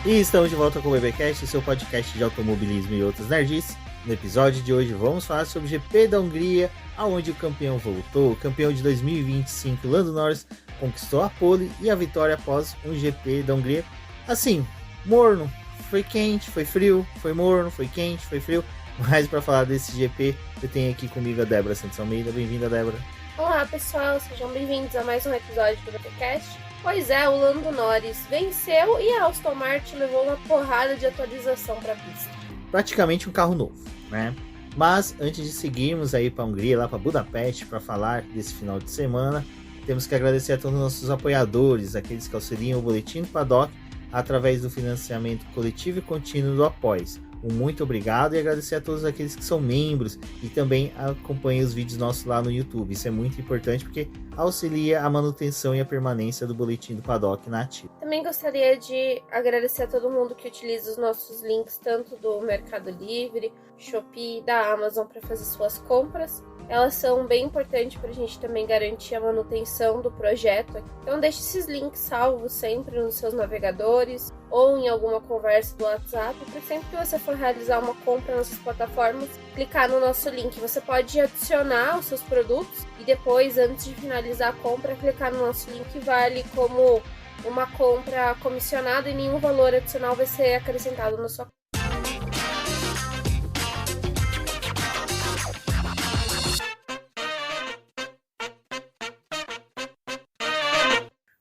E estamos de volta com o BBcast, seu podcast de automobilismo e outras nerdices. No episódio de hoje vamos falar sobre o GP da Hungria, onde o campeão voltou. O campeão de 2025, Lando Norris, conquistou a pole e a vitória após um GP da Hungria. Assim, morno, foi quente, foi frio, foi morno, foi quente, foi frio. Mas para falar desse GP, eu tenho aqui comigo a Débora Santos Almeida. Bem-vinda, Débora. Olá pessoal, sejam bem-vindos a mais um episódio do BBcast. Pois é, o Lando Norris venceu e a Aston Martin levou uma porrada de atualização para a pista. Praticamente um carro novo, né? Mas antes de seguirmos aí para a Hungria, lá para Budapeste, para falar desse final de semana, temos que agradecer a todos os nossos apoiadores, aqueles que auxiliam o Boletim do Paddock através do financiamento coletivo e contínuo do Apoies. Um muito obrigado e agradecer a todos aqueles que são membros e também acompanham os vídeos nossos lá no YouTube. Isso é muito importante porque auxilia a manutenção e a permanência do Boletim do Paddock na ativa. Também gostaria de agradecer a todo mundo que utiliza os nossos links, tanto do Mercado Livre, Shopee e da Amazon para fazer suas compras. Elas são bem importantes para a gente também garantir a manutenção do projeto. Então deixe esses links salvos sempre nos seus navegadores ou em alguma conversa do WhatsApp, para sempre que você for realizar uma compra nessas plataformas, clicar no nosso link. Você pode adicionar os seus produtos e depois, antes de finalizar a compra, clicar no nosso link. Vale como uma compra comissionada e nenhum valor adicional vai ser acrescentado na sua compra.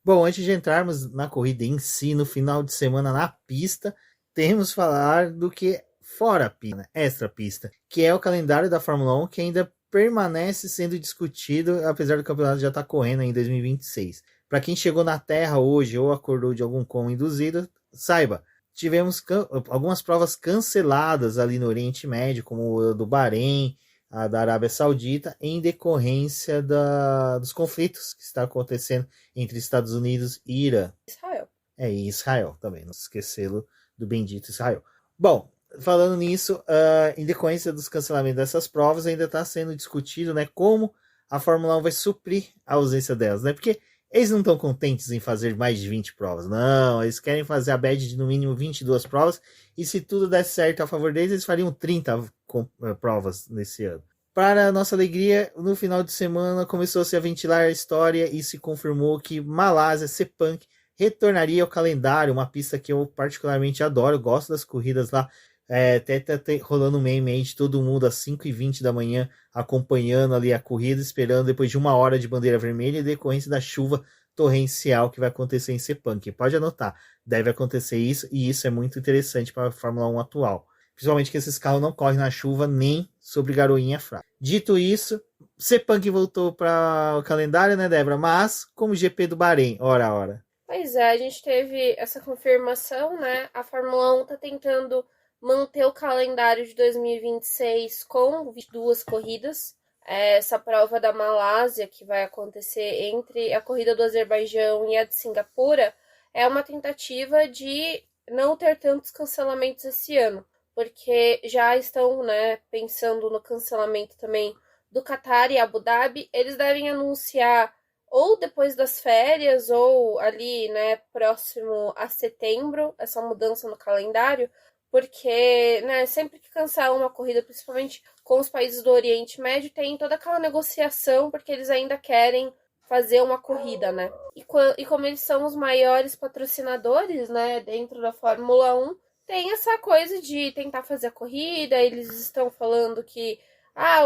Bom, antes de entrarmos na corrida em si, no final de semana na pista, temos que falar do que fora a pista, extra pista, que é o calendário da Fórmula 1, que ainda permanece sendo discutido, apesar do campeonato já estar correndo em 2026. Para quem chegou na Terra hoje ou acordou de algum coma induzido, saiba, tivemos algumas provas canceladas ali no Oriente Médio, como a do Bahrein, a da Arábia Saudita, em decorrência dos conflitos que está acontecendo entre Estados Unidos e Irã. Israel. E Israel também, não se esquecê-lo do bendito Israel. Bom, falando nisso, em decorrência dos cancelamentos dessas provas, ainda está sendo discutido, né, como a Fórmula 1 vai suprir a ausência delas, né? Porque eles não estão contentes em fazer mais de 20 provas, não, eles querem fazer a badge de no mínimo 22 provas, e se tudo der certo a favor deles, eles fariam 30 provas nesse ano. Para nossa alegria, no final de semana começou-se a ventilar a história e se confirmou que Malásia, Sepang, retornaria ao calendário, uma pista que eu particularmente adoro, gosto das corridas lá, até tá rolando um meme aí de todo mundo às 5h20 da manhã acompanhando ali a corrida, esperando depois de 1 hora de bandeira vermelha em decorrência da chuva torrencial que vai acontecer em Sepang. Pode anotar, deve acontecer isso, e isso é muito interessante para a Fórmula 1 atual. Principalmente que esses carros não correm na chuva nem sobre garoinha fraca. Dito isso, Sepang voltou para o calendário, né, Débora? Mas como GP do Bahrein, ora. Pois é, a gente teve essa confirmação, né? A Fórmula 1 está tentando manter o calendário de 2026 com 22 corridas. Essa prova da Malásia, que vai acontecer entre a corrida do Azerbaijão e a de Singapura, é uma tentativa de não ter tantos cancelamentos esse ano, porque já estão, né, pensando no cancelamento também do Qatar e Abu Dhabi. Eles devem anunciar ou depois das férias ou ali, né, próximo a setembro, essa mudança no calendário, porque, né, sempre que cancelam uma corrida, principalmente com os países do Oriente Médio, tem toda aquela negociação, porque eles ainda querem fazer uma corrida, né? E como eles são os maiores patrocinadores, né, dentro da Fórmula 1, tem essa coisa de tentar fazer a corrida. Eles estão falando que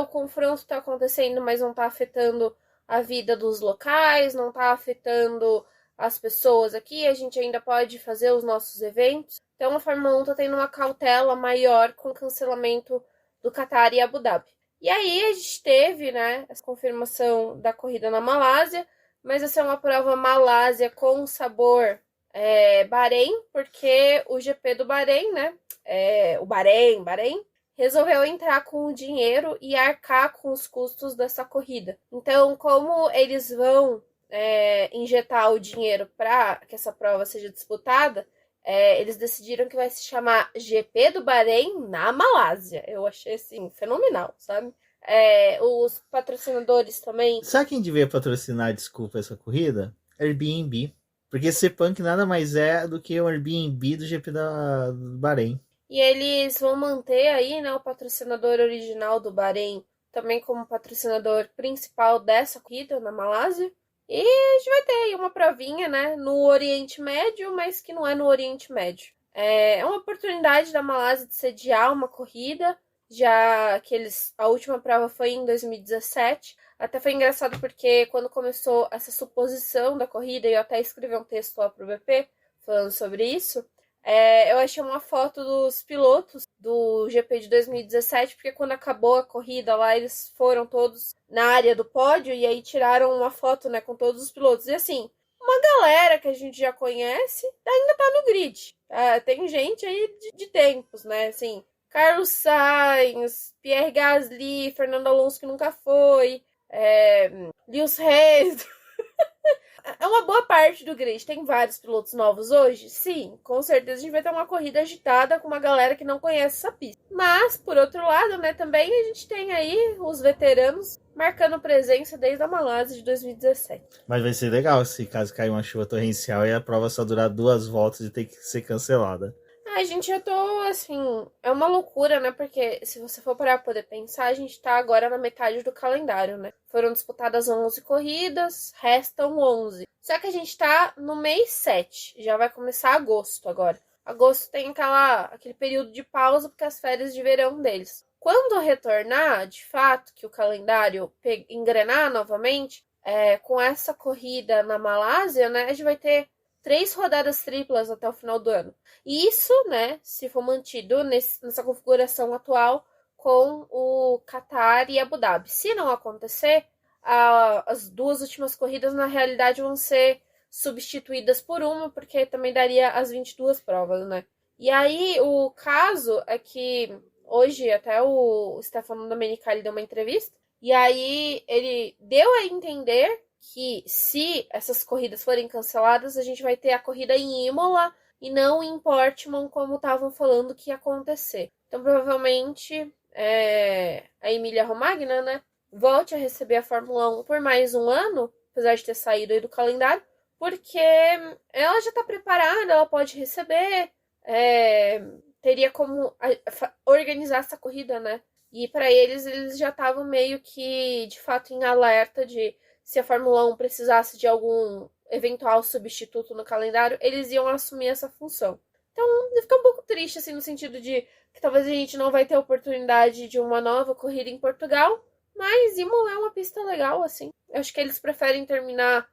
o confronto está acontecendo, mas não está afetando a vida dos locais, não está afetando as pessoas aqui, a gente ainda pode fazer os nossos eventos. Então a Fórmula 1 está tendo uma cautela maior com o cancelamento do Qatar e Abu Dhabi. E aí a gente teve, né, essa confirmação da corrida na Malásia, mas essa é uma prova Malásia com sabor Bahrein, porque o GP do Bahrein, né, o Bahrein, resolveu entrar com o dinheiro e arcar com os custos dessa corrida. Então, como eles vão injetar o dinheiro para que essa prova seja disputada, eles decidiram que vai se chamar GP do Bahrein na Malásia. Eu achei, assim, fenomenal, sabe? Os patrocinadores também... Sabe quem devia patrocinar, desculpa, essa corrida? Airbnb. Porque Sepang nada mais é do que o Airbnb do GP do Bahrein. E eles vão manter aí, né, o patrocinador original do Bahrein também como patrocinador principal dessa corrida na Malásia. E a gente vai ter aí uma provinha, né, no Oriente Médio, mas que não é no Oriente Médio. É uma oportunidade da Malásia de sediar uma corrida, já que a última prova foi em 2017. Até foi engraçado porque quando começou essa suposição da corrida, e eu até escrevi um texto lá pro BP falando sobre isso, eu achei uma foto dos pilotos do GP de 2017, porque quando acabou a corrida lá, eles foram todos na área do pódio e aí tiraram uma foto, né, com todos os pilotos. E assim, uma galera que a gente já conhece ainda tá no grid. Tem gente aí de tempos, né, assim, Carlos Sainz, Pierre Gasly, Fernando Alonso que nunca foi, Lewis Hamilton. É uma boa parte do grid. Tem vários pilotos novos hoje? Sim, com certeza a gente vai ter uma corrida agitada com uma galera que não conhece essa pista. Mas, por outro lado, né, também a gente tem aí os veteranos marcando presença desde a Malásia de 2017. Mas vai ser legal se caso cair uma chuva torrencial e a prova só durar 2 voltas e ter que ser cancelada. Gente, eu tô, assim, é uma loucura, né? Porque se você for para poder pensar, a gente tá agora na metade do calendário, né? Foram disputadas 11 corridas, restam 11. Só que a gente tá no mês 7, já vai começar agosto agora. Agosto tem aquele período de pausa porque as férias de verão deles. Quando retornar, de fato, que o calendário engrenar novamente, com essa corrida na Malásia, né? A gente vai ter 3 rodadas triplas até o final do ano. E isso, né, se for mantido nessa configuração atual com o Qatar e Abu Dhabi. Se não acontecer, as 2 últimas corridas, na realidade, vão ser substituídas por uma, porque também daria as 22 provas, né? E aí, o caso é que hoje até o Stefano Domenicali deu uma entrevista, e aí ele deu a entender que se essas corridas forem canceladas, a gente vai ter a corrida em Imola e não em Portimão, como estavam falando que ia acontecer. Então, provavelmente, a Emília-Romagna, né, volte a receber a Fórmula 1 por mais um ano, apesar de ter saído aí do calendário, porque ela já está preparada, ela pode receber, teria como organizar essa corrida, né? E para eles já estavam meio que, de fato, em alerta de se a Fórmula 1 precisasse de algum eventual substituto no calendário, eles iam assumir essa função. Então, fica um pouco triste, assim, no sentido de que talvez a gente não vai ter oportunidade de uma nova corrida em Portugal, mas Imola é uma pista legal, assim. Eu acho que eles preferem terminar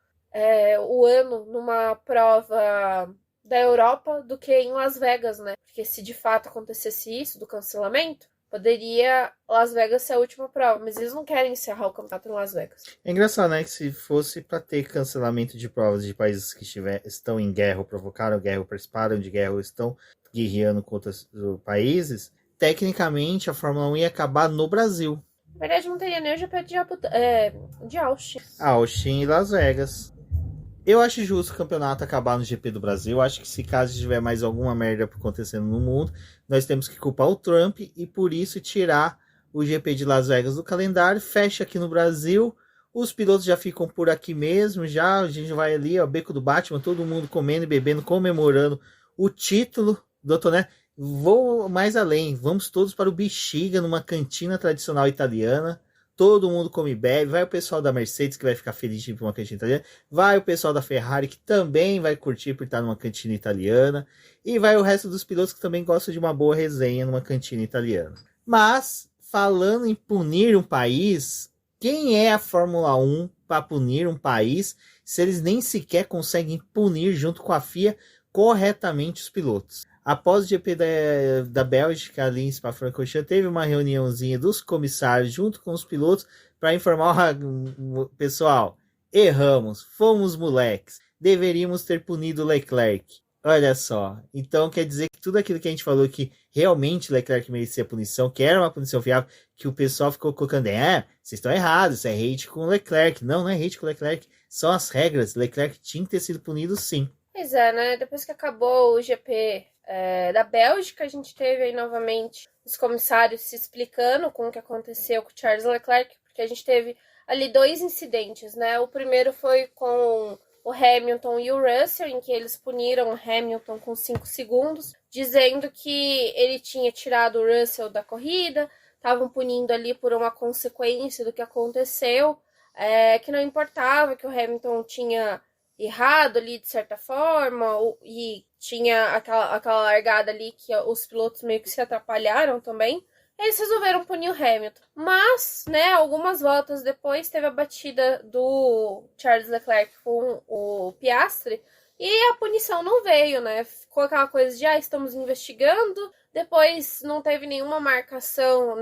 o ano numa prova da Europa do que em Las Vegas, né? Porque se de fato acontecesse isso, do cancelamento, poderia Las Vegas ser a última prova, mas eles não querem encerrar o campeonato em Las Vegas. É engraçado, né, que se fosse para ter cancelamento de provas de países que estão em guerra, ou provocaram guerra, ou participaram de guerra, ou estão guerreando com outros países, tecnicamente a Fórmula 1 ia acabar no Brasil. Na verdade, não teria nem o GP de Austin. Austin e Las Vegas. Eu acho justo o campeonato acabar no GP do Brasil. Eu acho que se caso tiver mais alguma merda acontecendo no mundo, nós temos que culpar o Trump e por isso tirar o GP de Las Vegas do calendário. Fecha aqui no Brasil. Os pilotos já ficam por aqui mesmo. Já a gente vai ali, ó, Beco do Batman, todo mundo comendo e bebendo, comemorando o título. Doutor, né? Vou mais além. Vamos todos para o Bexiga, numa cantina tradicional italiana. Todo mundo come e bebe, vai o pessoal da Mercedes que vai ficar feliz de ir para uma cantina italiana, vai o pessoal da Ferrari que também vai curtir por estar numa cantina italiana, e vai o resto dos pilotos que também gostam de uma boa resenha numa cantina italiana. Mas, falando em punir um país, quem é a Fórmula 1 para punir um país se eles nem sequer conseguem punir junto com a FIA corretamente os pilotos? Após o GP da Bélgica, ali em Spa-Francorchamps, teve uma reuniãozinha dos comissários junto com os pilotos para informar o pessoal, erramos, fomos moleques, deveríamos ter punido Leclerc. Olha só, então quer dizer que tudo aquilo que a gente falou que realmente Leclerc merecia punição, que era uma punição viável, que o pessoal ficou colocando, vocês estão errados, isso é hate com Leclerc. Não é hate com Leclerc, são as regras, Leclerc tinha que ter sido punido sim. Pois é, né? Depois que acabou o GP da Bélgica, a gente teve aí novamente os comissários se explicando com o que aconteceu com o Charles Leclerc, porque a gente teve ali 2 incidentes, né? O primeiro foi com o Hamilton e o Russell, em que eles puniram o Hamilton com 5 segundos, dizendo que ele tinha tirado o Russell da corrida, estavam punindo ali por uma consequência do que aconteceu, que não importava, que o Hamilton tinha errado ali de certa forma, e tinha aquela largada ali que os pilotos meio que se atrapalharam também. Eles resolveram punir o Hamilton. Mas, né, algumas voltas depois teve a batida do Charles Leclerc com o Piastri e a punição não veio, né? Ficou aquela coisa de, estamos investigando. Depois não teve nenhuma marcação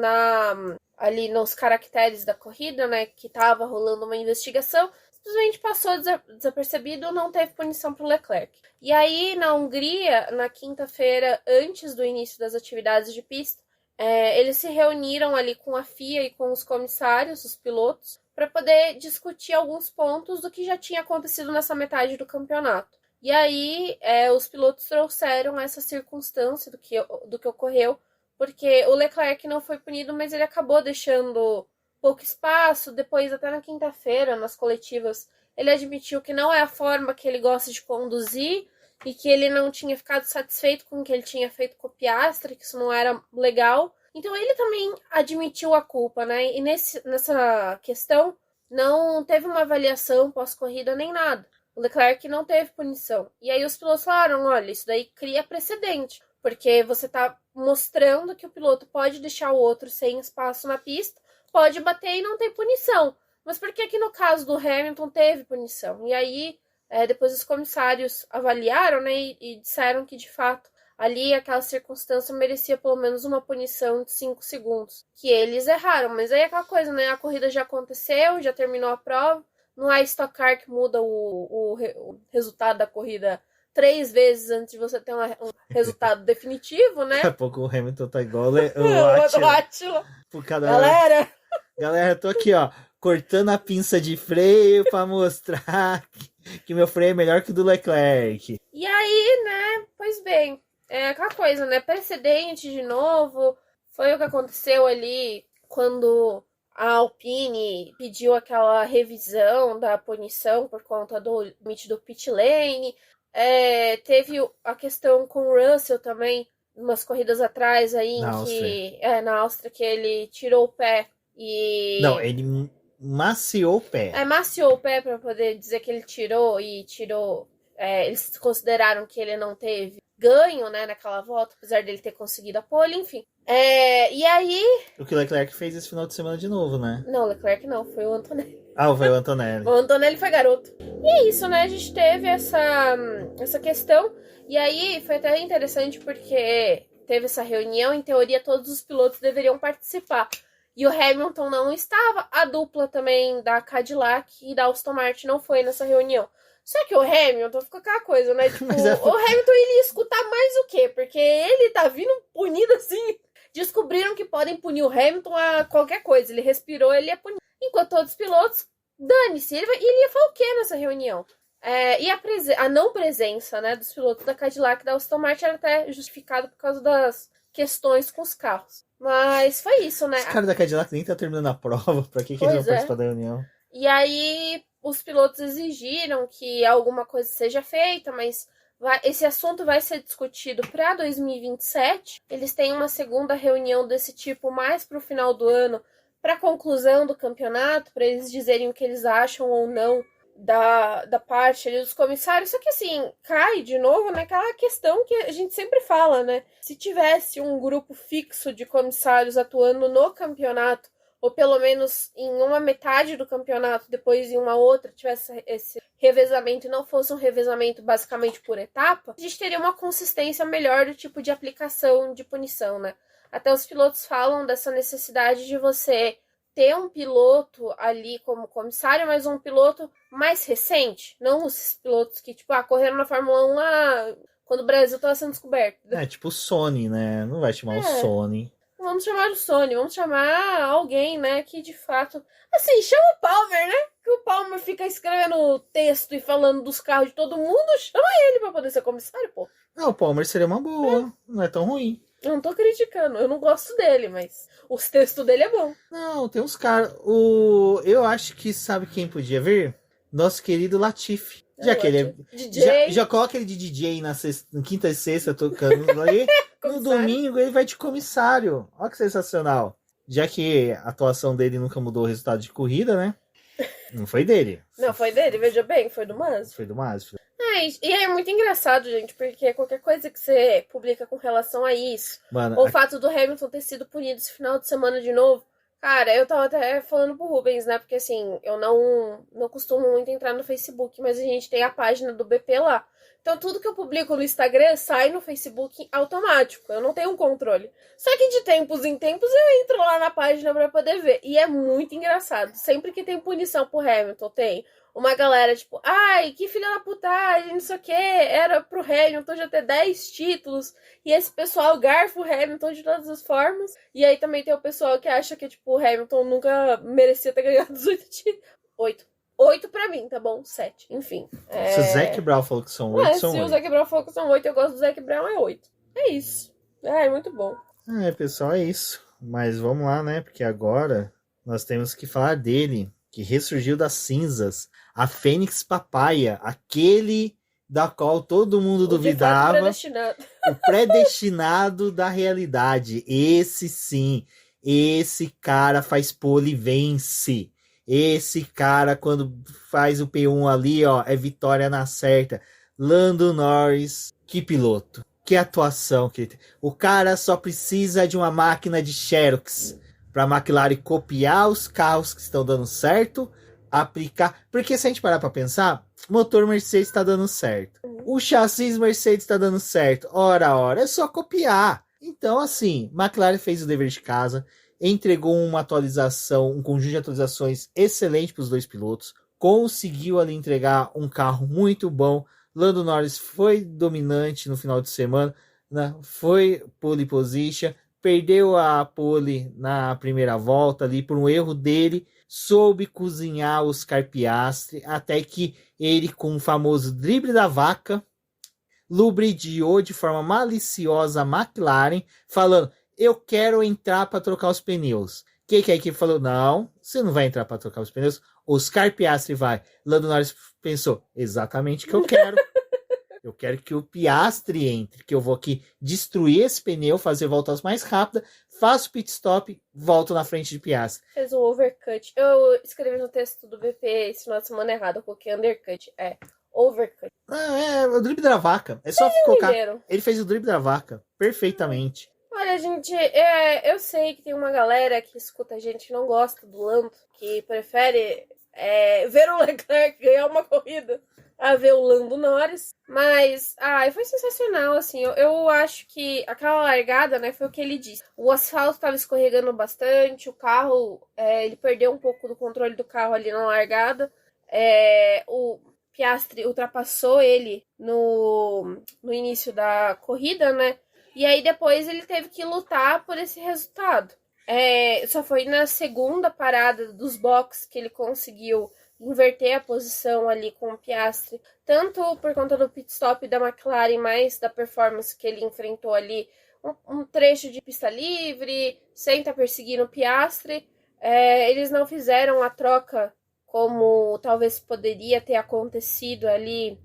ali nos caracteres da corrida, né? Que tava rolando uma investigação. Simplesmente passou desapercebido, não teve punição para o Leclerc. E aí, na Hungria, na quinta-feira, antes do início das atividades de pista, eles se reuniram ali com a FIA e com os comissários, os pilotos, para poder discutir alguns pontos do que já tinha acontecido nessa metade do campeonato. E aí, os pilotos trouxeram essa circunstância do que ocorreu, porque o Leclerc não foi punido, mas ele acabou deixando pouco espaço. Depois, até na quinta-feira, nas coletivas, ele admitiu que não é a forma que ele gosta de conduzir e que ele não tinha ficado satisfeito com o que ele tinha feito com o Piastri, que isso não era legal. Então ele também admitiu a culpa, né? E nessa questão não teve uma avaliação pós-corrida nem nada. O Leclerc não teve punição. E aí os pilotos falaram, olha, isso daí cria precedente, porque você está mostrando que o piloto pode deixar o outro sem espaço na pista, pode bater e não tem punição. Mas por que que no caso do Hamilton teve punição? E aí depois os comissários avaliaram, né, e disseram que, de fato, ali aquela circunstância merecia pelo menos uma punição de 5 segundos. Que eles erraram, mas aí é aquela coisa, né, a corrida já aconteceu, já terminou a prova, não é Stock Car que muda o resultado da corrida 3 vezes antes de você ter um resultado definitivo, né? Daqui a pouco o Hamilton tá igual o Átila. Galera, tô aqui, ó, cortando a pinça de freio pra mostrar que meu freio é melhor que o do Leclerc. E aí, né, pois bem, aquela coisa, né, precedente de novo, foi o que aconteceu ali quando a Alpine pediu aquela revisão da punição por conta do limite do pit lane. Teve a questão com o Russell também, umas corridas atrás aí, na Áustria, que ele tirou o pé e... Não, ele maciou o pé. Maciou o pé para poder dizer que ele tirou. Eles consideraram que ele não teve ganho, né, naquela volta, apesar dele ter conseguido a pole, enfim. E aí... O que o Leclerc fez esse final de semana de novo, né? Não, o Leclerc não, foi o Antonelli. Foi o Antonelli. O Antonelli foi garoto. E é isso, né? A gente teve essa questão. E aí foi até interessante porque teve essa reunião. Em teoria, todos os pilotos deveriam participar. E o Hamilton não estava. A dupla também da Cadillac e da Aston Martin não foi nessa reunião. Só que o Hamilton ficou aquela coisa, né? Tipo, o Hamilton ele ia escutar mais o quê? Porque ele tá vindo punido assim. Descobriram que podem punir o Hamilton a qualquer coisa. Ele respirou, ele ia punir. Enquanto todos os pilotos, dane-se. Ele ia falar o quê nessa reunião? E a não presença, né, dos pilotos da Cadillac e da Aston Martin era até justificada por causa das questões com os carros. Mas foi isso, né? Os caras da Cadillac nem tá terminando a prova. Pra que eles vão participar da reunião? E aí os pilotos exigiram que alguma coisa seja feita, mas esse assunto vai ser discutido para 2027. Eles têm uma segunda reunião desse tipo mais para o final do ano, para a conclusão do campeonato, para eles dizerem o que eles acham ou não da parte ali dos comissários. Só que assim, cai de novo naquela questão que a gente sempre fala, né? Se tivesse um grupo fixo de comissários atuando no campeonato, ou pelo menos em uma metade do campeonato, depois em uma outra, tivesse esse revezamento e não fosse um revezamento basicamente por etapa, a gente teria uma consistência melhor do tipo de aplicação de punição, né? Até os pilotos falam dessa necessidade de você ter um piloto ali como comissário, mas um piloto mais recente, não os pilotos que, tipo, correram na Fórmula 1 quando o Brasil estava sendo descoberto. Tipo o Sony, né? Não vai chamar o Sony. Vamos chamar o Sony, vamos chamar alguém, né, que de fato... Assim, chama o Palmer, né? Que o Palmer fica escrevendo texto e falando dos carros de todo mundo, chama ele pra poder ser comissário, pô. Não, o Palmer seria uma boa, não é tão ruim. Eu não tô criticando, eu não gosto dele, mas os textos dele é bom. Não, tem uns caras... Eu acho que sabe quem podia vir? Nosso querido Latifi. Já que ele é. DJ. Já coloca ele de DJ na quinta e sexta tocando aí. No domingo ele vai de comissário. Olha que sensacional. Já que a atuação dele nunca mudou o resultado de corrida, né? Não foi dele. Não, foi dele, veja bem, foi do Mansell. Foi do Mansell. E é muito engraçado, gente, porque qualquer coisa que você publica com relação a isso, Mano, ou o fato do Hamilton ter sido punido esse final de semana de novo, cara, eu tava até falando pro Rubens, né, porque assim, eu não costumo muito entrar no Facebook, mas a gente tem a página do BP lá. Então tudo que eu publico no Instagram sai no Facebook automático, eu não tenho um controle. Só que de tempos em tempos eu entro lá na página pra poder ver, e é muito engraçado. Sempre que tem punição pro Hamilton, tem uma galera tipo, ai, que filha da putagem, não sei o que, era pro Hamilton já ter 10 títulos, e esse pessoal garfa o Hamilton de todas as formas, e aí também tem o pessoal que acha que, tipo, o Hamilton nunca merecia ter ganhado os 8 títulos. 8 pra mim, tá bom? 7, enfim. Se o Zac Brown falou que são 8, são 8. Se o Zac Brown falou que são 8, eu gosto do Zac Brown, é 8. É isso. É muito bom. Pessoal, é isso. Mas vamos lá, né, porque agora nós temos que falar dele, que ressurgiu das cinzas, a Fênix Papaya, aquele da qual todo mundo duvidava, o predestinado da realidade. Esse sim, esse cara faz pole e vence. Esse cara, quando faz o P1 ali, ó, é vitória na certa. Lando Norris, que piloto, que atuação que ele tem. O cara só precisa de uma máquina de Xerox para a McLaren copiar os carros que estão dando certo, aplicar. Porque se a gente parar para pensar, o motor Mercedes está dando certo. O chassi Mercedes está dando certo. Ora, é só copiar. Então, assim, McLaren fez o dever de casa, entregou uma atualização, um conjunto de atualizações excelente para os dois pilotos, conseguiu ali entregar um carro muito bom. Lando Norris foi dominante no final de semana, né? Foi pole position, perdeu a pole na primeira volta ali por um erro dele, soube cozinhar os Oscar Piastri, até que ele, com o famoso drible da vaca, lubridiou de forma maliciosa a McLaren, falando, eu quero entrar para trocar os pneus. Que a equipe falou, não, você não vai entrar para trocar os pneus, Oscar Piastri vai. Lando Norris pensou, exatamente o que eu quero. Eu quero que o Piastri entre, que eu vou aqui destruir esse pneu, fazer voltas mais rápidas, faço pit stop, volto na frente de Piastri. Fez o overcut. Eu escrevi no texto do BP esse final de semana errado, eu coloquei undercut. É, overcut. É o drible da vaca. É só colocar. Ele fez o drible da vaca, perfeitamente. Olha, gente, eu sei que tem uma galera que escuta a gente que não gosta do Lando, que prefere ver o Leclerc ganhar uma corrida a ver o Lando Norris, mas foi sensacional, assim, eu acho que aquela largada, né, foi o que ele disse, o asfalto estava escorregando bastante, o carro, ele perdeu um pouco do controle do carro ali na largada, o Piastri ultrapassou ele no início da corrida, né, e aí depois ele teve que lutar por esse resultado. Só foi na segunda parada dos boxes que ele conseguiu inverter a posição ali com o Piastri, tanto por conta do pit stop da McLaren, mais da performance que ele enfrentou ali, um trecho de pista livre, sem estar perseguindo o Piastri. Eles não fizeram a troca como talvez poderia ter acontecido ali,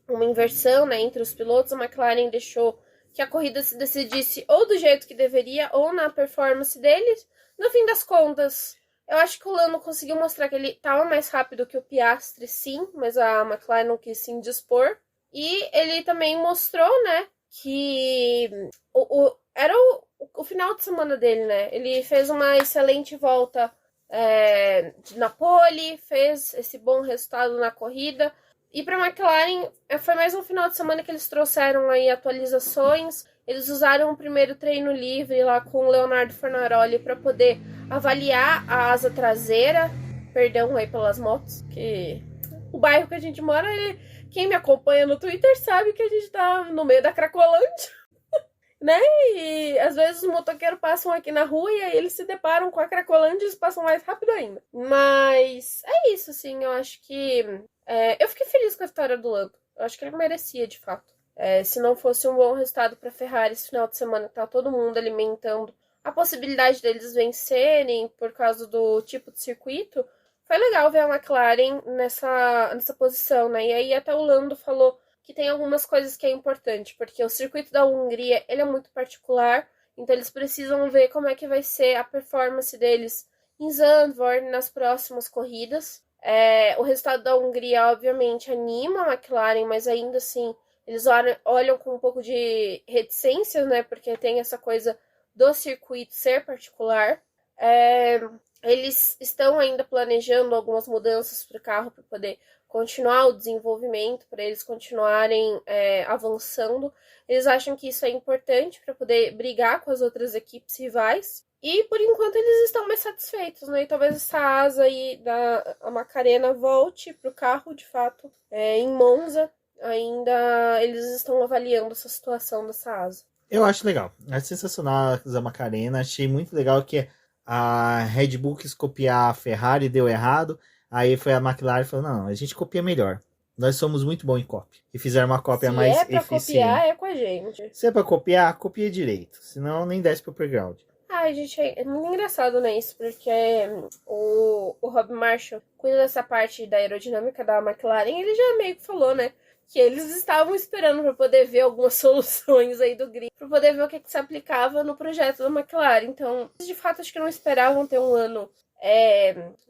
uma inversão, né, entre os pilotos. A McLaren deixou que a corrida se decidisse ou do jeito que deveria ou na performance deles. No fim das contas, eu acho que o Lando conseguiu mostrar que ele estava mais rápido que o Piastri, sim, mas a McLaren não quis se indispor. E ele também mostrou, né, que era o final de semana dele, né? Ele fez uma excelente volta na pole, fez esse bom resultado na corrida. E para a McLaren, foi mais um final de semana que eles trouxeram aí atualizações. Eles usaram o primeiro treino livre lá com o Leonardo Fornaroli para poder avaliar a asa traseira. Perdão aí pelas motos, que o bairro que a gente mora, quem me acompanha no Twitter sabe que a gente tá no meio da Cracolândia, né? E às vezes os motoqueiros passam aqui na rua e aí eles se deparam com a Cracolândia e eles passam mais rápido ainda. Mas é isso, assim, eu acho que... eu fiquei feliz com a vitória do Lando. Eu acho que ele merecia, de fato. Se não fosse um bom resultado para a Ferrari esse final de semana, que tá todo mundo alimentando a possibilidade deles vencerem por causa do tipo de circuito, foi legal ver a McLaren nessa posição, né? E aí até o Lando falou que tem algumas coisas que é importante, porque o circuito da Hungria, ele é muito particular, então eles precisam ver como é que vai ser a performance deles em Zandvoort nas próximas corridas. O resultado da Hungria, obviamente, anima a McLaren, mas ainda assim, eles olham com um pouco de reticência, né? Porque tem essa coisa do circuito ser particular. Eles estão ainda planejando algumas mudanças para o carro para poder continuar o desenvolvimento, para eles continuarem avançando. Eles acham que isso é importante para poder brigar com as outras equipes rivais. E, por enquanto, eles estão mais satisfeitos, né? E talvez essa asa aí da Macarena volte para o carro, de fato, em Monza. Ainda eles estão avaliando essa situação dessa asa. Eu acho legal. É sensacional a Macarena. Achei muito legal que a Red Bull quis copiar a Ferrari, deu errado. Aí foi a McLaren e falou, não, a gente copia melhor. Nós somos muito bons em cópia. E fizeram uma cópia mais eficiente. Se é pra copiar, é com a gente. Se é pra copiar, copia direito. Senão nem desce pro playground. Ai, gente, é muito engraçado, né, isso, porque o Rob Marshall cuida dessa parte da aerodinâmica da McLaren, ele já meio que falou, né, que eles estavam esperando para poder ver algumas soluções aí do grid, para poder ver o que se aplicava no projeto da McLaren. Então, de fato, acho que não esperavam ter um ano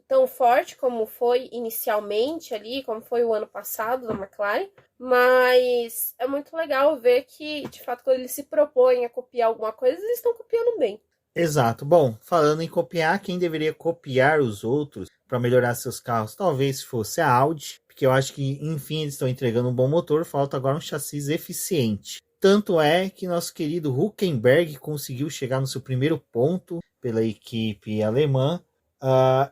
tão forte como foi inicialmente ali, como foi o ano passado da McLaren, mas é muito legal ver que, de fato, quando eles se propõem a copiar alguma coisa, eles estão copiando bem. Exato. Bom, falando em copiar, quem deveria copiar os outros para melhorar seus carros talvez fosse a Audi, porque eu acho que, enfim, eles estão entregando um bom motor, falta agora um chassi eficiente. Tanto é que nosso querido Hülkenberg conseguiu chegar no seu primeiro ponto pela equipe alemã.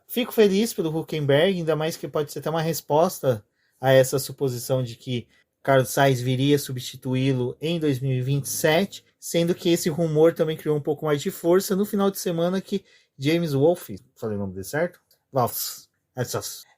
Fico feliz pelo Hülkenberg, ainda mais que pode ser até uma resposta a essa suposição de que Carlos Sainz viria substituí-lo em 2027, sendo que esse rumor também criou um pouco mais de força no final de semana que James Wolff, falei o nome dele certo? Wolff.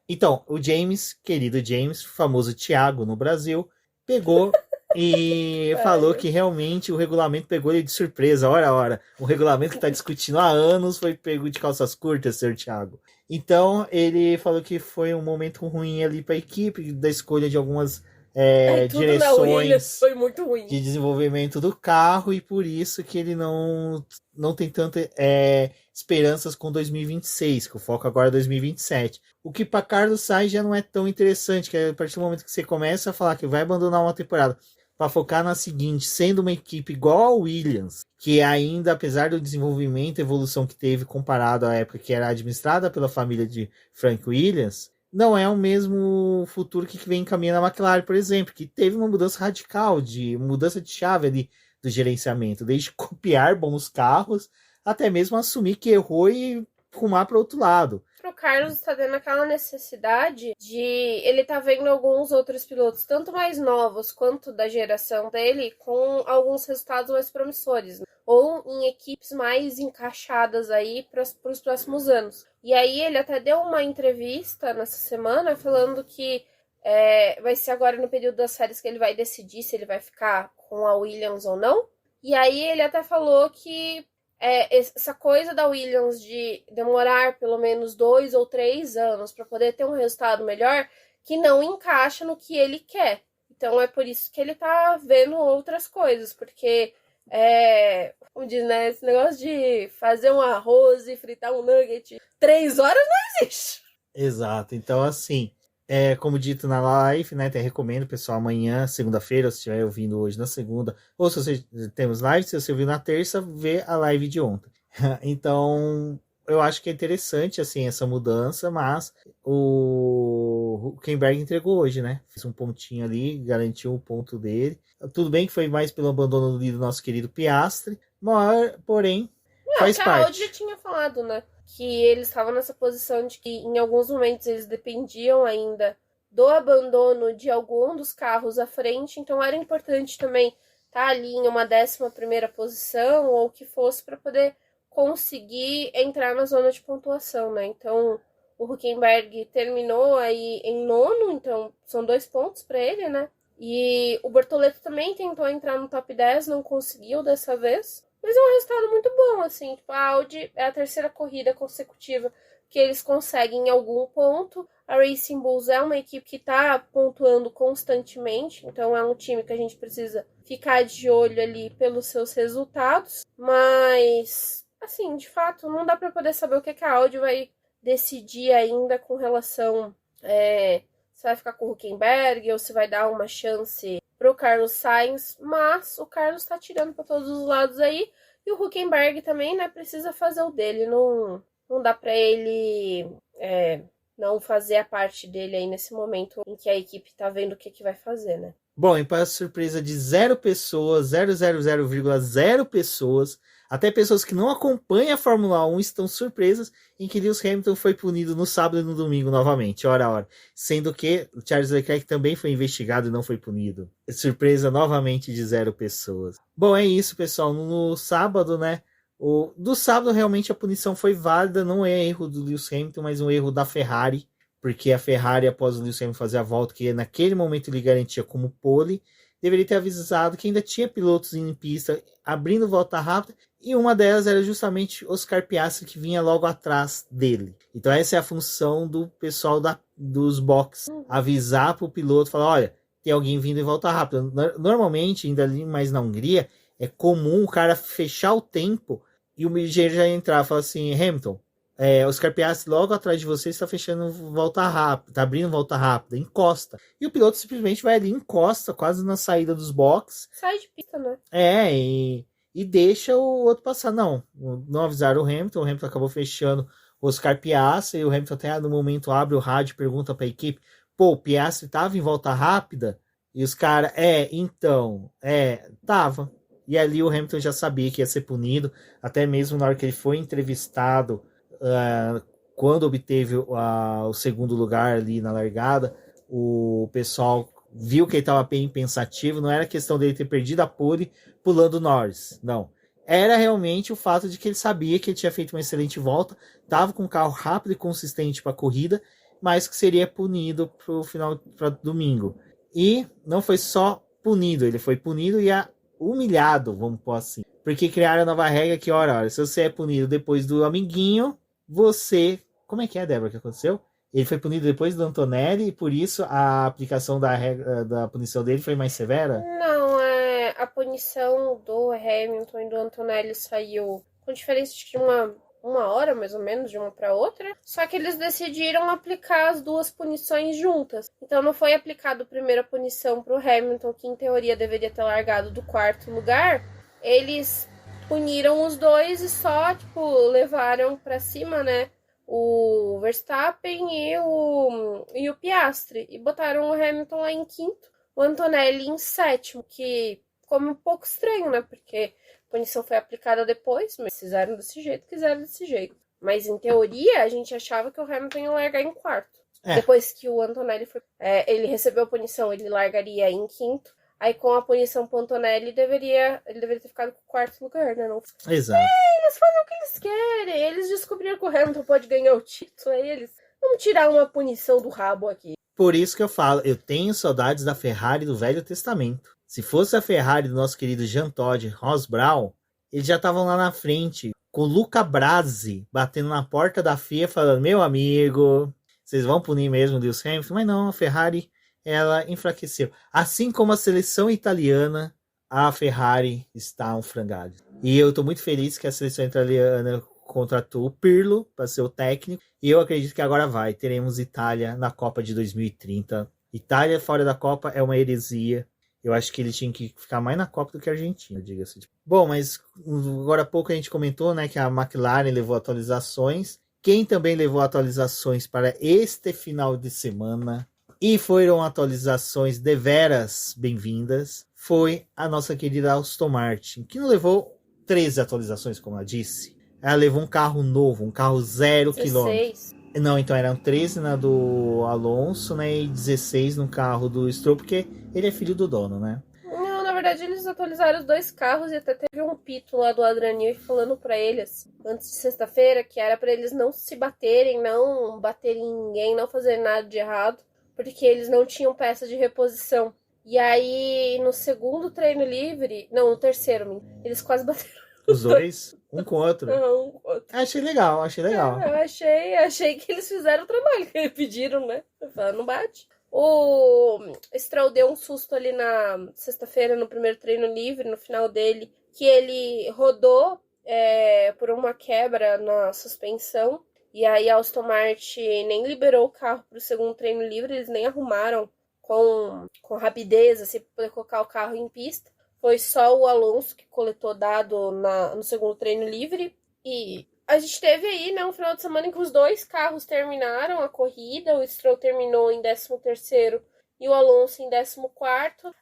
Então, o James, querido James, famoso Thiago no Brasil, pegou e falou que realmente o regulamento pegou ele de surpresa. Ora, um regulamento que está discutindo há anos foi pego de calças curtas, senhor Thiago. Então, ele falou que foi um momento ruim ali para a equipe, da escolha de algumas direções foi muito ruim. De desenvolvimento do carro, e por isso que ele não tem tantas esperanças com 2026, que o foco agora é 2027. O que para Carlos Sainz já não é tão interessante, que a partir do momento que você começa a falar que vai abandonar uma temporada para focar na seguinte, sendo uma equipe igual a Williams, que ainda, apesar do desenvolvimento e evolução que teve comparado à época que era administrada pela família de Frank Williams, não é o mesmo futuro que vem encaminhando a McLaren, por exemplo, que teve uma mudança radical, de mudança de chave ali do gerenciamento, desde copiar bons carros, até mesmo assumir que errou e rumar para o outro lado. O Carlos está tendo aquela necessidade de... Ele tá vendo alguns outros pilotos, tanto mais novos quanto da geração dele, com alguns resultados mais promissores, né? Ou em equipes mais encaixadas aí para os próximos anos. E aí ele até deu uma entrevista nessa semana falando que vai ser agora no período das férias que ele vai decidir se ele vai ficar com a Williams ou não. E aí ele até falou que essa coisa da Williams de demorar pelo menos 2 ou 3 anos para poder ter um resultado melhor, que não encaixa no que ele quer. Então é por isso que ele tá vendo outras coisas, porque como diz, né, esse negócio de fazer um arroz e fritar um nugget 3 horas não existe. Exato, então assim, como dito na live, né, até recomendo, pessoal, amanhã, segunda-feira, se estiver ouvindo hoje na segunda, ou se você temos live, se você ouviu na terça, vê a live de ontem. Então, eu acho que é interessante, assim, essa mudança, mas o Hülkenberg entregou hoje, né? Fez um pontinho ali, garantiu o ponto dele. Tudo bem que foi mais pelo abandono do nosso querido Piastri, mas, porém, faz parte. A Audi já tinha falado, né? Que eles estavam nessa posição de que em alguns momentos eles dependiam ainda do abandono de algum dos carros à frente, então era importante também estar ali em uma 11ª posição ou o que fosse para poder conseguir entrar na zona de pontuação, né? Então o Hülkenberg terminou aí em 9º, então são 2 pontos para ele, né? E o Bortoleto também tentou entrar no top 10, não conseguiu dessa vez. Mas é um resultado muito bom, assim. Tipo, a Audi é a 3ª corrida consecutiva que eles conseguem em algum ponto. A Racing Bulls é uma equipe que está pontuando constantemente, então é um time que a gente precisa ficar de olho ali pelos seus resultados, mas, assim, de fato, não dá para poder saber o que a Audi vai decidir ainda com relação se vai ficar com o Hülkenberg ou se vai dar uma chance pro Carlos Sainz, mas o Carlos tá tirando para todos os lados aí, e o Hülkenberg também, né, precisa fazer o dele, não dá para ele não fazer a parte dele aí nesse momento em que a equipe tá vendo o que vai fazer, né? Bom, e para surpresa de 0 pessoas, 0,0 pessoas, até pessoas que não acompanham a Fórmula 1 estão surpresas em que Lewis Hamilton foi punido no sábado e no domingo novamente, hora. Sendo que Charles Leclerc também foi investigado e não foi punido. Surpresa novamente de 0 pessoas. Bom, é isso, pessoal. No sábado, né? Do sábado, realmente, a punição foi válida. Não é erro do Lewis Hamilton, mas um erro da Ferrari. Porque a Ferrari, após o Lewis Hamilton fazer a volta, que naquele momento ele garantia como pole, deveria ter avisado que ainda tinha pilotos em pista abrindo volta rápida, e uma delas era justamente Oscar Piastri, que vinha logo atrás dele. Então essa é a função do pessoal dos boxes, avisar para o piloto, falar, olha, tem alguém vindo em volta rápida. Normalmente, ainda ali mais na Hungria, é comum o cara fechar o tempo e o engenheiro já entrar e falar assim, Hamilton, Oscar Piastri logo atrás de você está fechando volta rápida, está abrindo volta rápida, encosta. E o piloto simplesmente vai ali, encosta, quase na saída dos boxes. Sai de pista, né? E deixa o outro passar. Não avisaram o Hamilton acabou fechando o Oscar Piastri, e o Hamilton até no momento abre o rádio e pergunta para a equipe, o Piastri estava em volta rápida? E os caras, tava. E ali o Hamilton já sabia que ia ser punido, até mesmo na hora que ele foi entrevistado, quando obteve o segundo lugar ali na largada, o pessoal viu que ele estava bem pensativo. Não era questão dele ter perdido a pole pulando Norris, não. Era realmente o fato de que ele sabia que ele tinha feito uma excelente volta, estava com um carro rápido e consistente para a corrida, mas que seria punido para o final, para domingo. E não foi só punido, ele foi punido e humilhado, vamos pôr assim. Porque criaram a nova regra que, ora, se você é punido depois do amiguinho, você... Como é que é, Débora, que aconteceu? Ele foi punido depois do Antonelli e por isso a aplicação da punição dele foi mais severa? Não, a punição do Hamilton e do Antonelli saiu com diferença de uma hora, mais ou menos, de uma para outra. Só que eles decidiram aplicar as duas punições juntas. Então não foi aplicado primeiro a punição para o Hamilton, que em teoria deveria ter largado do 4º lugar. Eles puniram os dois e só, levaram para cima, né? O Verstappen e o Piastri. E botaram o Hamilton lá em 5º, o Antonelli em 7º, que ficou um pouco estranho, né? Porque a punição foi aplicada depois, mas fizeram desse jeito, quiseram desse jeito. Mas em teoria, a gente achava que o Hamilton ia largar em 4º. Depois que o Antonelli ele recebeu a punição, ele largaria em 5º. Aí com a punição pro Antonelli, ele deveria ter ficado com o 4º lugar, né? Não... Exato. Eles fazem o que eles querem. Eles descobriram que o Hamilton pode ganhar o título. Aí eles vão tirar uma punição do rabo aqui. Por isso que eu falo, eu tenho saudades da Ferrari do Velho Testamento. Se fosse a Ferrari do nosso querido Jean Todt, Ross Brown, eles já estavam lá na frente, com o Luca Brasi batendo na porta da FIA, falando, meu amigo, vocês vão punir mesmo o Lewis Hamilton? Mas não, a Ferrari, ela enfraqueceu. Assim como a seleção italiana, a Ferrari está um frangalho. E eu estou muito feliz que a seleção italiana contratou o Pirlo para ser o técnico. E eu acredito que agora teremos Itália na Copa de 2030. Itália fora da Copa é uma heresia. Eu acho que ele tinha que ficar mais na Copa do que a Argentina, diga-se. Bom, mas agora há pouco a gente comentou, né, que a McLaren levou atualizações. Quem também levou atualizações para este final de semana, e foram atualizações deveras bem-vindas, foi a nossa querida Aston Martin, que não levou 13 atualizações, como ela disse. Ela levou um carro novo, um carro 0 km. Não, então eram 13 na do Alonso, né, e 16 no carro do Stroll, porque ele é filho do dono, né? Não, na verdade eles atualizaram os 2 carros e até teve um pito lá do Adrian Newey falando pra eles, antes de sexta-feira, que era pra eles não se baterem, não baterem em ninguém, não fazerem nada de errado, porque eles não tinham peça de reposição. E aí, no segundo treino livre, não, no terceiro, eles quase bateram. Os dois, um com o outro. Não, Achei legal, achei legal. eu achei que eles fizeram o trabalho que eles pediram, né? Eu falei, não bate. O Stroll deu um susto ali na sexta-feira, no primeiro treino livre, no final dele, que ele rodou por uma quebra na suspensão. E aí a Aston Martin nem liberou o carro para o segundo treino livre, eles nem arrumaram com rapidez, assim, para poder colocar o carro em pista. Foi só o Alonso que coletou dado no segundo treino livre. E a gente teve aí, né, um final de semana em que os dois carros terminaram a corrida. O Stroll terminou em 13º e o Alonso em 14º.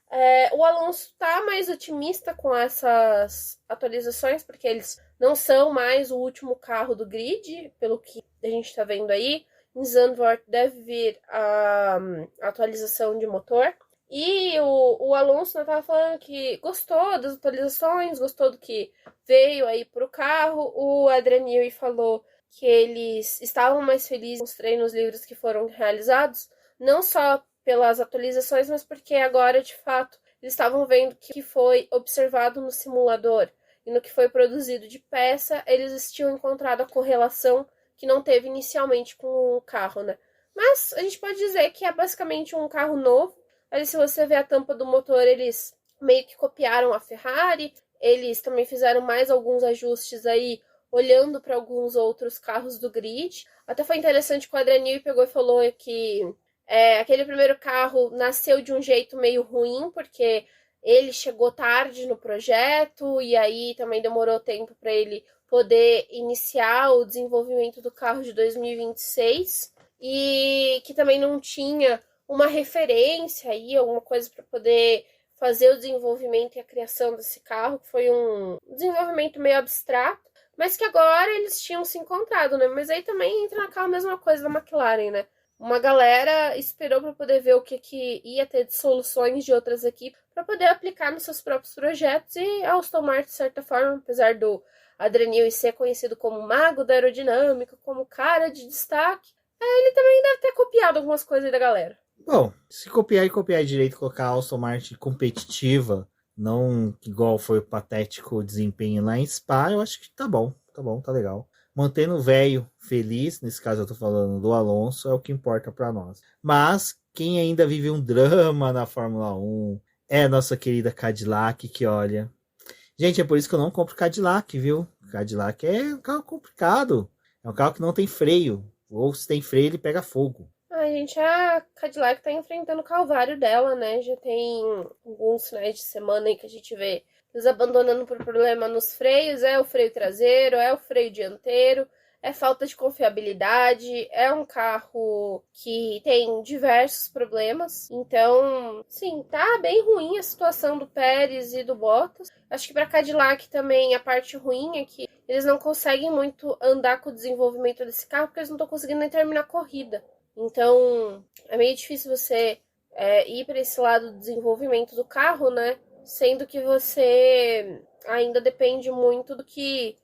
O Alonso tá mais otimista com essas atualizações, porque eles não são mais o último carro do grid, pelo que a gente tá vendo aí. Em Zandvoort deve vir a atualização de motor. E o Alonso estava falando que gostou das atualizações, gostou do que veio aí pro carro. O Adrian Newey falou que eles estavam mais felizes com os treinos livres que foram realizados, não só pelas atualizações, mas porque agora, de fato, eles estavam vendo que foi observado no simulador e no que foi produzido de peça, eles tinham encontrado a correlação que não teve inicialmente com o carro, né? Mas a gente pode dizer que é basicamente um carro novo. Ali, se você ver a tampa do motor, eles meio que copiaram a Ferrari. Eles também fizeram mais alguns ajustes aí, olhando para alguns outros carros do grid. Até foi interessante que o Adrian Newey pegou e falou que aquele primeiro carro nasceu de um jeito meio ruim, porque ele chegou tarde no projeto e aí também demorou tempo para ele poder iniciar o desenvolvimento do carro de 2026 e que também não tinha uma referência aí, alguma coisa para poder fazer o desenvolvimento e a criação desse carro, que foi um desenvolvimento meio abstrato, mas que agora eles tinham se encontrado, né? Mas aí também entra naquela mesma coisa da McLaren, né? Uma galera esperou para poder ver o que ia ter de soluções de outras equipes para poder aplicar nos seus próprios projetos, e a Aston Martin, de certa forma, apesar do Adrian Newey ser conhecido como mago da aerodinâmica, como cara de destaque, ele também deve ter copiado algumas coisas da galera. Bom, se copiar e copiar direito, colocar a Aston Martin competitiva, não igual foi o patético desempenho lá em Spa, eu acho que tá bom, tá legal. Mantendo o velho feliz, nesse caso eu tô falando do Alonso, é o que importa para nós. Mas quem ainda vive um drama na Fórmula 1 é a nossa querida Cadillac, que olha... Gente, é por isso que eu não compro Cadillac, viu? Cadillac é um carro complicado, é um carro que não tem freio, ou se tem freio ele pega fogo. Gente, a Cadillac tá enfrentando o calvário dela, né? Já tem alguns finais de semana aí que a gente vê eles abandonando por problema nos freios. É o freio traseiro, é o freio dianteiro, é falta de confiabilidade, é um carro que tem diversos problemas. Então, sim, tá bem ruim a situação do Pérez e do Bottas. Acho que pra Cadillac também a parte ruim é que eles não conseguem muito andar com o desenvolvimento desse carro, porque eles não estão conseguindo nem terminar a corrida. Então, é meio difícil você ir para esse lado do desenvolvimento do carro, né? Sendo que você ainda depende muito do que...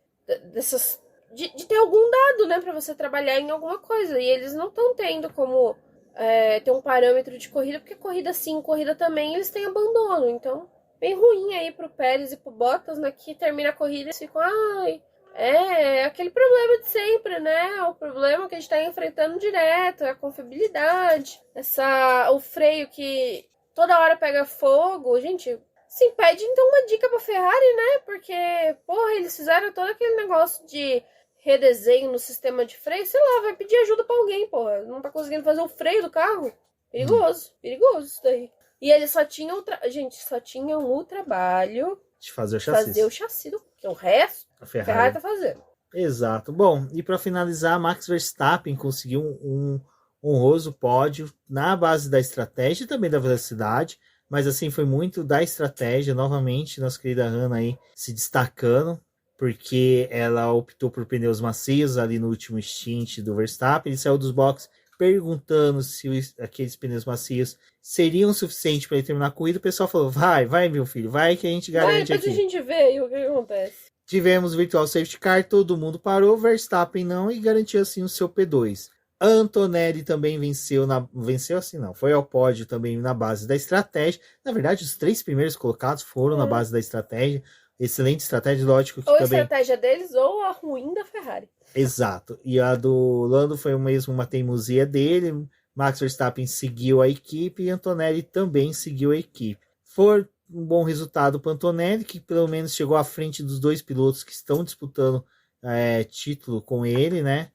de ter algum dado, né? Para você trabalhar em alguma coisa. E eles não estão tendo como ter um parâmetro de corrida, porque corrida sim, corrida também, eles têm abandono. Então, bem ruim aí pro Pérez e pro Bottas, né? Que termina a corrida e eles ficam... aquele problema de sempre, né? O problema que a gente tá enfrentando direto, a confiabilidade, o freio que toda hora pega fogo. Gente, sim, pede então uma dica pra Ferrari, né? Porque, porra, eles fizeram todo aquele negócio de redesenho no sistema de freio, sei lá, vai pedir ajuda pra alguém, porra. Não tá conseguindo fazer o freio do carro? Perigoso isso daí. E eles só tinham o trabalho de fazer o chassi. Porque o resto a Ferrari tá fazendo. Exato. Bom, e para finalizar, Max Verstappen conseguiu um honroso pódio na base da estratégia e também da velocidade, mas assim foi muito da estratégia. Novamente, nossa querida Hannah aí se destacando, porque ela optou por pneus macios ali no último stint do Verstappen. Ele saiu dos boxes perguntando se aqueles pneus macios seriam suficientes para ele terminar a corrida. O pessoal falou, vai meu filho, vai que a gente garante aqui. Depois a gente vê o que acontece. Tivemos Virtual Safety Car, todo mundo parou, Verstappen não, e garantiu assim o seu P2. Antonelli também foi ao pódio também na base da estratégia. Na verdade, os 3 primeiros colocados foram na base da estratégia. excelente estratégia, lógico que ou a também... estratégia deles ou a ruim da Ferrari. Exato. E a do Lando foi mesmo uma teimosia dele. Max Verstappen seguiu a equipe e Antonelli também seguiu a equipe. Foi um bom resultado para Antonelli, que pelo menos chegou à frente dos dois pilotos que estão disputando título com ele, né?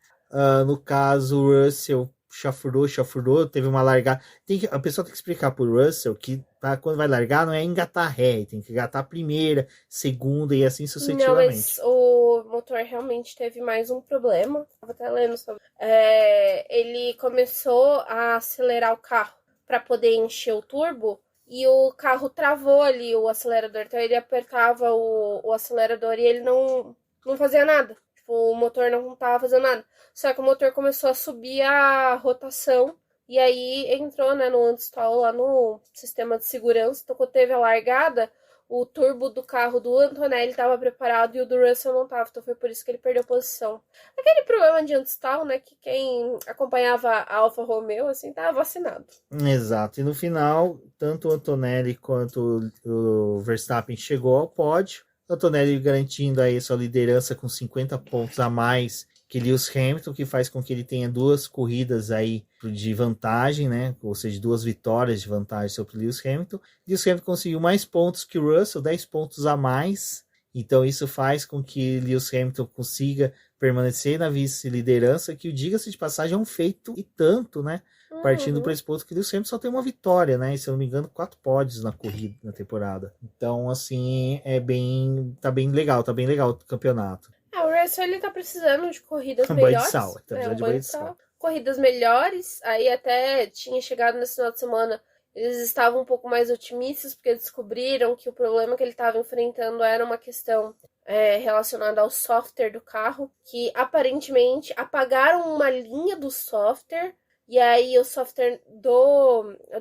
No caso, o Russell chafurdou, teve uma largada. A pessoa tem que explicar pro Russell que quando vai largar não é engatar ré, tem que engatar a primeira, segunda e assim sucessivamente. Não, mas o motor realmente teve mais um problema. Estava até lendo sobre. Ele começou a acelerar o carro para poder encher o turbo e o carro travou ali o acelerador. Então ele apertava o acelerador e ele não fazia nada. Tipo, o motor não estava fazendo nada. Só que o motor começou a subir a rotação e aí entrou, né, no anti-stall lá no sistema de segurança. Então, quando teve a largada, o turbo do carro do Antonelli estava preparado e o do Russell não estava. Então, foi por isso que ele perdeu posição. Aquele problema de anti-stall, né, que quem acompanhava a Alfa Romeo, assim, tava vacinado. Exato. E no final, tanto o Antonelli quanto o Verstappen chegou ao pódio. O Antonelli garantindo aí sua liderança com 50 pontos a mais que Lewis Hamilton, que faz com que ele tenha 2 corridas aí de vantagem, né? Ou seja, 2 vitórias de vantagem sobre Lewis Hamilton. Lewis Hamilton conseguiu mais pontos que o Russell, 10 pontos a mais. Então isso faz com que Lewis Hamilton consiga permanecer na vice-liderança, que, diga-se de passagem, é um feito e tanto, né? Partindo para esse ponto que Lewis Hamilton só tem uma vitória, né? E, se eu não me engano, 4 pódios na corrida, na temporada. Então, assim, tá bem legal o campeonato. O Russell, ele tá precisando de corridas melhores. De sal, tá precisando de banho de sal. Corridas melhores, aí até tinha chegado nesse final de semana, eles estavam um pouco mais otimistas, porque descobriram que o problema que ele estava enfrentando era uma questão relacionada ao software do carro, que aparentemente apagaram uma linha do software, e aí o software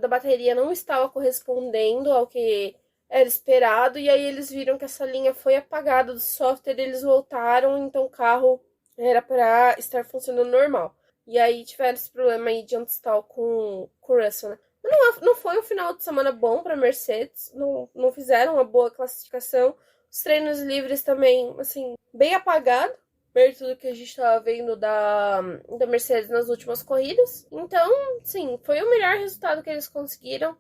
da bateria não estava correspondendo ao que era esperado, e aí eles viram que essa linha foi apagada do software, eles voltaram, então o carro era para estar funcionando normal. E aí tiveram esse problema aí de anti-stall com o Russell, né? Mas não foi um final de semana bom para Mercedes, não fizeram uma boa classificação. Os treinos livres também, assim, bem apagado, perto do que a gente estava vendo da Mercedes nas últimas corridas. Então, sim, foi o melhor resultado que eles conseguiram.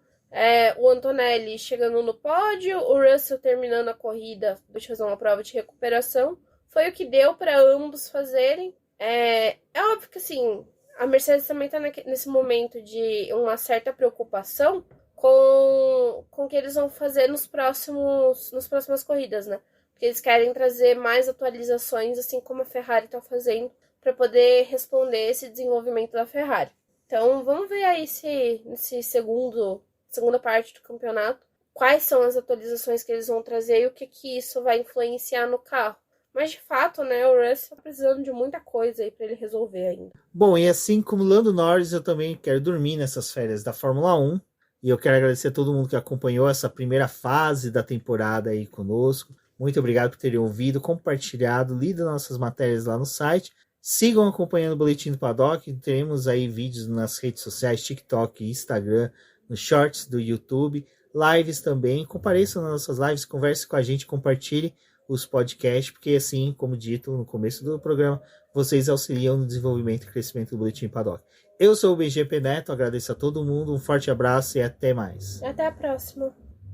O Antonelli chegando no pódio, o Russell terminando a corrida, deixa eu fazer uma prova de recuperação. Foi o que deu para ambos fazerem. É óbvio que, assim, a Mercedes também está nesse momento de uma certa preocupação com o que eles vão fazer nas próximas corridas, né? Porque eles querem trazer mais atualizações, assim como a Ferrari está fazendo, para poder responder esse desenvolvimento da Ferrari. Então, vamos ver aí nesse segunda parte do campeonato, quais são as atualizações que eles vão trazer e o que isso vai influenciar no carro. Mas, de fato, né, o Russell tá precisando de muita coisa aí para ele resolver ainda. Bom, e assim como Lando Norris, eu também quero dormir nessas férias da Fórmula 1. E eu quero agradecer a todo mundo que acompanhou essa primeira fase da temporada aí conosco. Muito obrigado por terem ouvido, compartilhado, lido nossas matérias lá no site. Sigam acompanhando o Boletim do Paddock. Teremos aí vídeos nas redes sociais, TikTok, Instagram, nos shorts do YouTube, lives também. Compareçam nas nossas lives, converse com a gente, compartilhe os podcasts, porque assim, como dito no começo do programa, vocês auxiliam no desenvolvimento e crescimento do Boletim Paddock. Eu sou o BGP Neto, agradeço a todo mundo, um forte abraço e até mais. Até a próxima.